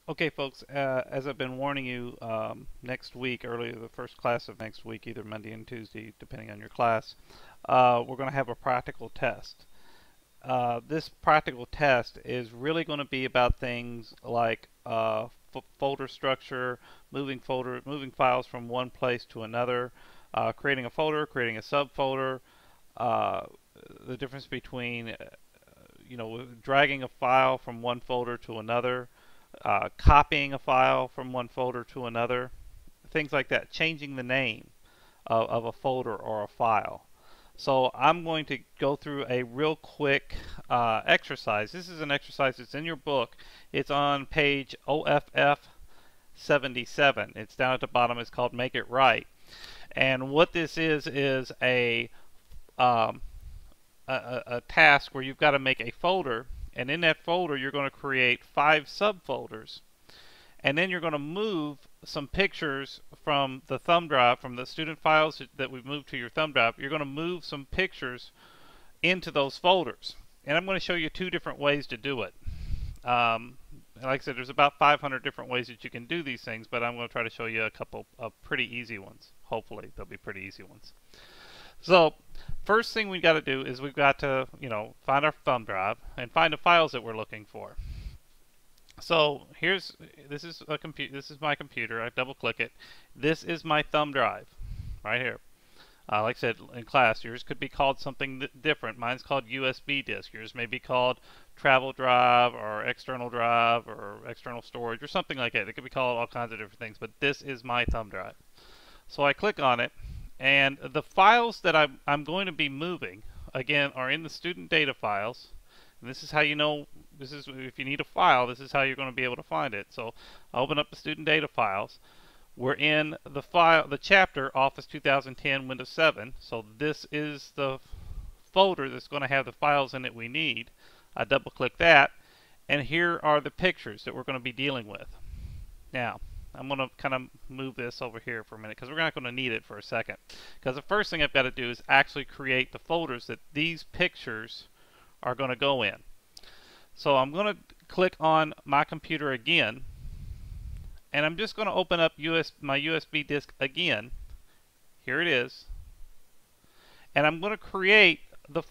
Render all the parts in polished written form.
Okay, folks, as I've been warning you, next week, early the first class of next week, either Monday and Tuesday, depending on your class, we're going to have a practical test. This practical test is really going to be about things like folder structure, moving files from one place to another, creating a folder, creating a subfolder, uh, the difference between dragging a file from one folder to another, copying a file from one folder to another, things like that, changing the name of a folder or a file. So I'm going to go through a real quick exercise. This is an exercise that's in your book. It's on page OFF 77. It's down at the bottom. It's called Make It Right. And what this is um, a task where you've got to make a folder, and in that folder you're going to create 5 subfolders, and then you're going to move some pictures from the thumb drive, from the student files that we've moved to your thumb drive. You're going to move some pictures into those folders, and I'm going to show you 2 different ways to do it. Like I said, there's about 500 different ways that you can do these things, but I'm going to try to show you a couple of pretty easy ones. Hopefully they'll be pretty easy ones. So first thing we've got to do is we've got to, find our thumb drive and find the files that we're looking for. So this is my computer. I double click it. This is my thumb drive right here. Like I said in class, yours could be called something different. Mine's called USB disk. Yours may be called travel drive or external storage or something like that. It could be called all kinds of different things, but this is my thumb drive. So I click on it, and the files that I'm going to be moving, again, are in the student data files. And this is how you know, if you need a file, this is how you're going to be able to find it. So I open up the student data files. We're in the chapter Office 2010 Windows 7. So this is the folder that's going to have the files in it we need. I double click that, and here are the pictures that we're going to be dealing with. Now, I'm going to kind of move this over here for a minute because we're not going to need it for a second. Because the first thing I've got to do is actually create the folders that these pictures are going to go in. So I'm going to click on my computer again, and I'm just going to open up my USB disk again. Here it is. And I'm going to create the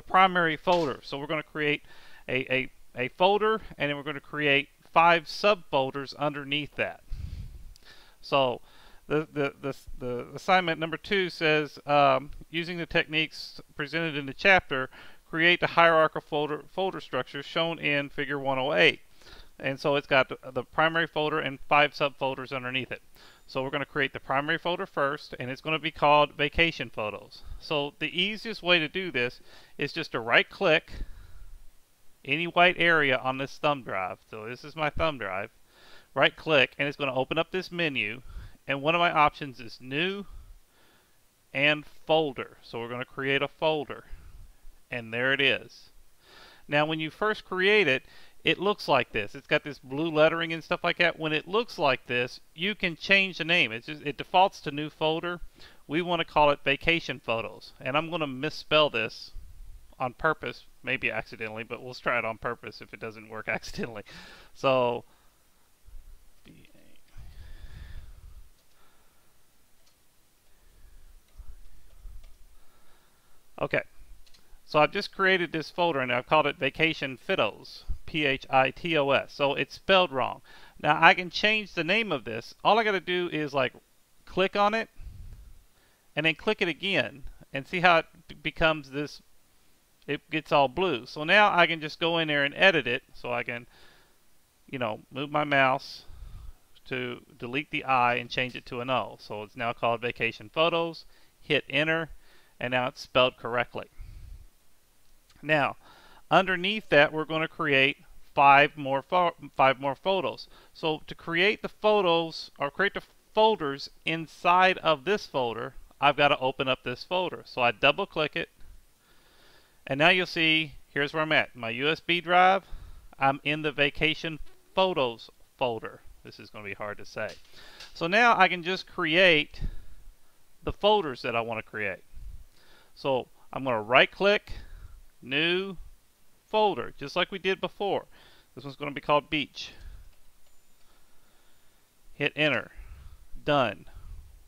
primary folder. So we're going to create a folder, and then we're going to create 5 subfolders underneath that. So the assignment number 2 says, using the techniques presented in the chapter, create the hierarchical folder structure shown in Figure 108. And so it's got the primary folder and 5 subfolders underneath it. So we're going to create the primary folder first, and it's going to be called Vacation Photos. So the easiest way to do this is just to right click any white area on this thumb drive. So this is my thumb drive. Right click, and it's going to open up this menu, and one of my options is New and Folder. So we're going to create a folder, and there it is. Now when you first create it, it looks like this. It's got this blue lettering and stuff like that. When it looks like this, you can change the name. It defaults to New Folder. We want to call it Vacation Photos, and I'm going to misspell this on purpose, maybe accidentally, but we'll try it on purpose if it doesn't work accidentally. So okay, so I've just created this folder, and I've called it Vacation Photos, P-H-I-T-O-S. So it's spelled wrong. Now I can change the name of this. All I got to do is like click on it, and then click it again, and see how it becomes this. It gets all blue. So now I can just go in there and edit it. So I can, move my mouse to delete the I and change it to an O. So it's now called Vacation Photos. Hit enter, and now it's spelled correctly. Now, underneath that, we're going to create 5 more photos. So to create the photos, or create the folders inside of this folder, I've got to open up this folder. So I double click it, and now you'll see, here's where I'm at. My USB drive, I'm in the Vacation Photos folder. This is going to be hard to say. So now I can just create the folders that I want to create. So I'm going to right click, New Folder, just like we did before. This one's going to be called Beach. hit enter, done.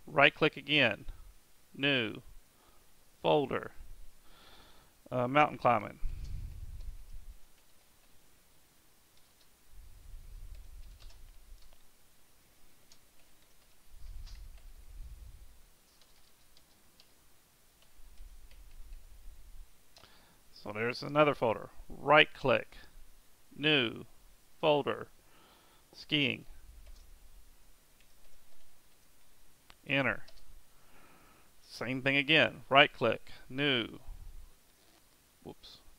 Right click again, new, folder, mountain climbing. So there's another folder. Right click, new, folder, skiing. Enter. Same thing again. Right click, new,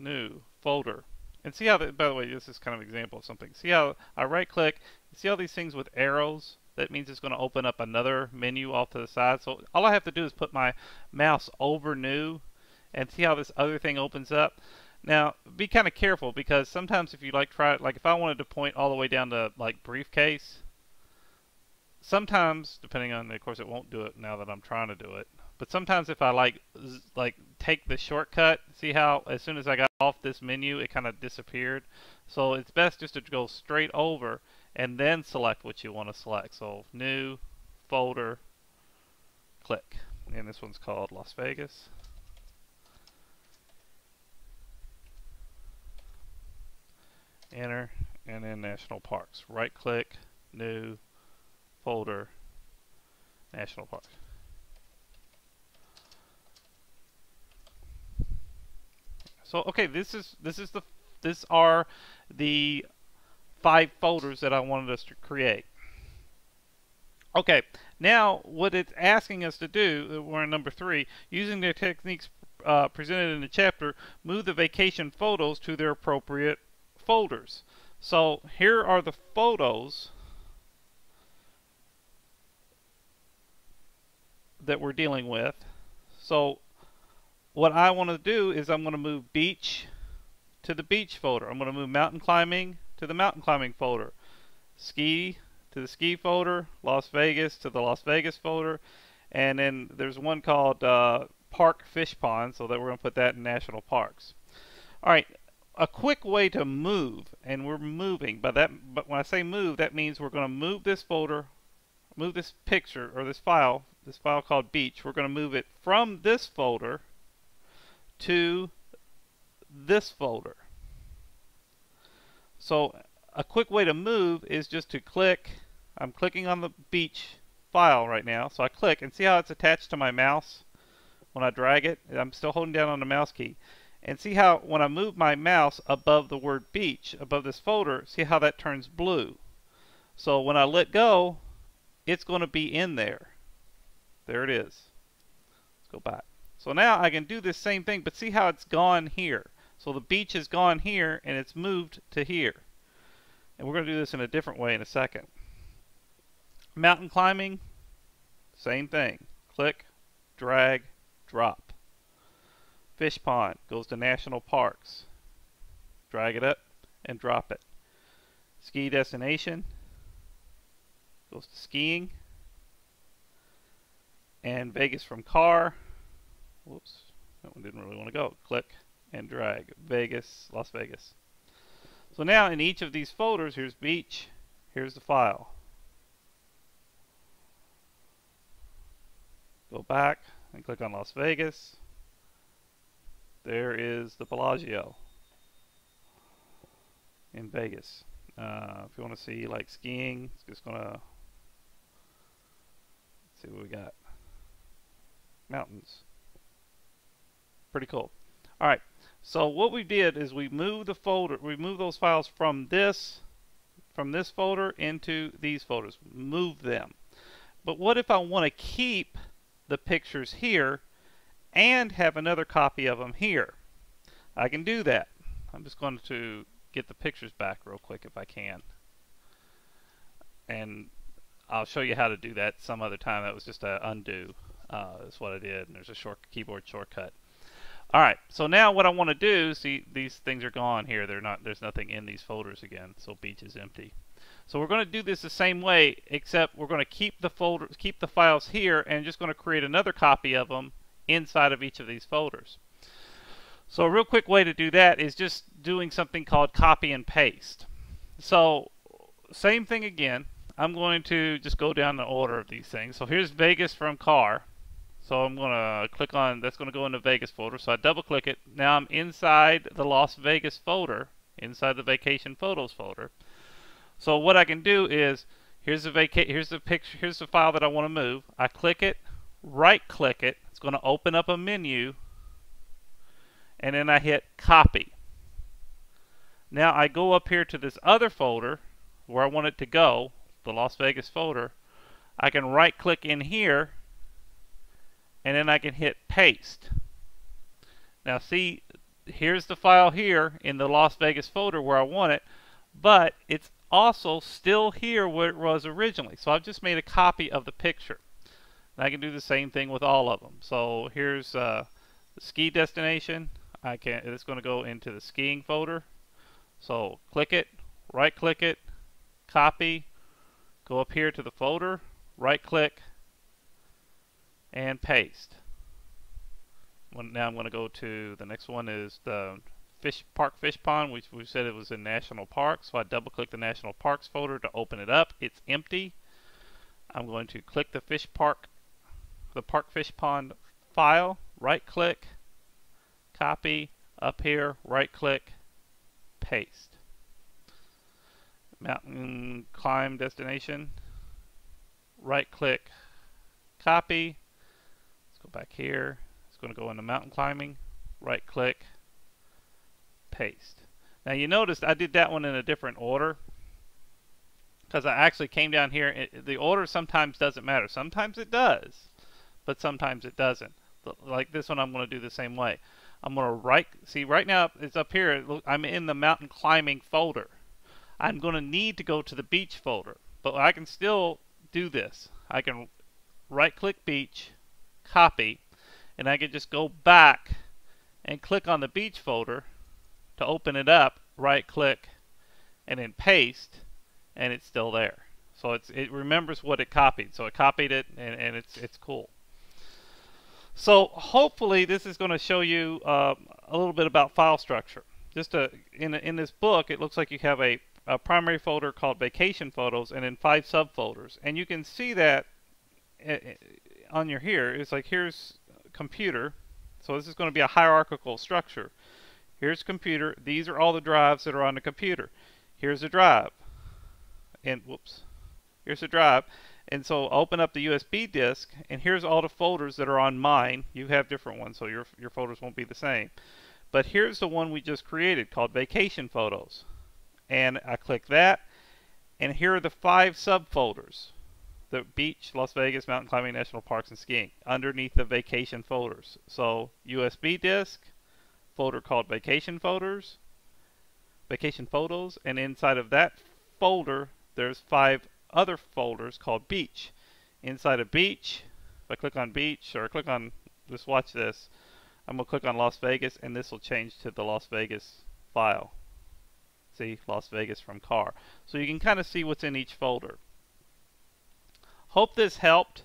new, folder. And see how, by the way, this is kind of an example of something. See how I right click, see all these things with arrows? That means it's going to open up another menu off to the side. So all I have to do is put my mouse over new and see how this other thing opens up. Now, be kind of careful because sometimes if you try it, like if I wanted to point all the way down to like briefcase, sometimes, depending on, of course it won't do it now that I'm trying to do it, but sometimes if I like take the shortcut, see how as soon as I got off this menu it kind of disappeared. So it's best just to go straight over and then select what you want to select. So new, folder, click. And this one's called Las Vegas. Enter, and then National Parks. Right click, new, folder, National Parks. So okay, these are the 5 folders that I wanted us to create. Okay, now what it's asking us to do, we're in number 3, using the techniques presented in the chapter, move the vacation photos to their appropriate folders. So here are the photos that we're dealing with. So what I want to do is I'm going to move beach to the beach folder. I'm going to move mountain climbing to the mountain climbing folder. Ski to the ski folder. Las Vegas to the Las Vegas folder. And then there's one called Park Fish Pond, so that we're going to put that in National Parks. Alright, a quick way to move, and we're moving, but when I say move, that means we're going to move this folder, move this picture, or this file called beach. We're going to move it from this folder to this folder. So a quick way to move is just to click. I'm clicking on the beach file right now, so I click and see how it's attached to my mouse when I drag it. I'm still holding down on the mouse key, and see how when I move my mouse above the word beach, above this folder, see how that turns blue. So when I let go, it's going to be in there. There it is. Let's go back. So now I can do this same thing, but see how it's gone here. So the beach has gone here and it's moved to here. And we're going to do this in a different way in a second. Mountain climbing, same thing. Click, drag, drop. Fish pond goes to National Parks. Drag it up and drop it. Ski destination goes to skiing. And Vegas from car. Whoops, that one didn't really want to go. Click and drag. Vegas, Las Vegas. So now in each of these folders, here's beach, here's the file. Go back and click on Las Vegas. There is the Bellagio in Vegas. If you want to see like skiing, it's just gonna see what we got. Mountains. Pretty cool. Alright, so what we did is we moved those files from this folder into these folders. Move them. But what if I want to keep the pictures here and have another copy of them here? I can do that. I'm just going to get the pictures back real quick if I can. And I'll show you how to do that some other time. That was just a undo. That's what I did, and there's a keyboard shortcut. Alright, so now what I want to do, see these things are gone here. There's nothing in these folders again, so beach is empty. So we're going to do this the same way, except we're going to keep the files here, and just going to create another copy of them inside of each of these folders. So a real quick way to do that is just doing something called copy and paste. So same thing again. I'm going to just go down the order of these things. So here's Vegas from car. So I'm going to click on, that's going to go in the Vegas folder. So I double click it. Now I'm inside the Las Vegas folder, inside the vacation photos folder. So what I can do is, here's the picture, here's the file that I want to move. I click it, right click it. It's going to open up a menu, and then I hit copy. Now I go up here to this other folder where I want it to go, the Las Vegas folder. I can right click in here, and then I can hit paste. Now see, here's the file here in the Las Vegas folder where I want it, but it's also still here where it was originally. So I've just made a copy of the picture. And I can do the same thing with all of them. So here's the ski destination. It's going to go into the skiing folder. So click it, right click it, copy, go up here to the folder, right click, and paste. Now I'm going to go to the next one is the fish pond, which we said it was in National Parks. So I double click the National Parks folder to open it up. It's empty. I'm going to click the park fish pond file, right click, copy, up here, right click, paste. Mountain climb destination, right click, copy. Let's go back here. It's going to go into mountain climbing, right click, paste. Now you noticed I did that one in a different order because I actually came down here. The order sometimes doesn't matter. Sometimes it does, but sometimes it doesn't. Like this one, I'm going to do the same way. I'm going to see right now it's up here. I'm in the mountain climbing folder. I'm going to need to go to the beach folder, but I can still do this. I can right click beach, copy, and I can just go back and click on the beach folder to open it up, right click, and then paste, and it's still there. So it remembers what it copied. So it copied it, and it's cool. So hopefully this is going to show you a little bit about file structure. In this book, it looks like you have a primary folder called Vacation Photos, and then 5 subfolders. And you can see that on your here. It's like here's computer. So this is going to be a hierarchical structure. Here's computer. These are all the drives that are on the computer. Here's a drive. And whoops. Here's a drive. And so open up the USB disk, and here's all the folders that are on mine. You have different ones, so your folders won't be the same. But here's the one we just created called Vacation Photos. And I click that, and here are the 5 subfolders. The beach, Las Vegas, mountain climbing, national parks, and skiing underneath the vacation folders. So USB disk, folder called Vacation Photos, and inside of that folder there's 5 other folders called beach. Inside of beach, if I click on beach or click on, just watch this, I'm going to click on Las Vegas, and this will change to the Las Vegas file. See, Las Vegas from car. So you can kind of see what's in each folder. Hope this helped.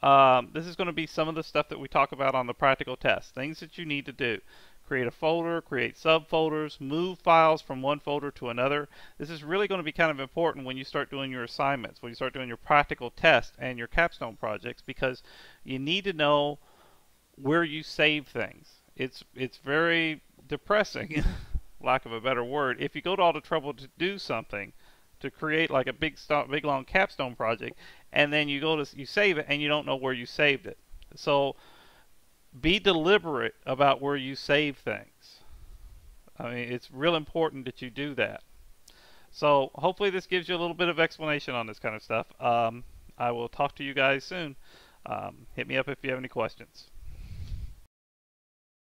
This is going to be some of the stuff that we talk about on the practical test. Things that you need to do. Create a folder, create subfolders, move files from one folder to another. This is really going to be kind of important when you start doing your assignments, when you start doing your practical test and your capstone projects, because you need to know where you save things. It's very depressing, lack of a better word, if you go to all the trouble to do something, to create like a big long capstone project, and then you save it and you don't know where you saved it. So be deliberate about where you save things. I mean, it's real important that you do that. So hopefully this gives you a little bit of explanation on this kind of stuff. I will talk to you guys soon. Hit me up if you have any questions.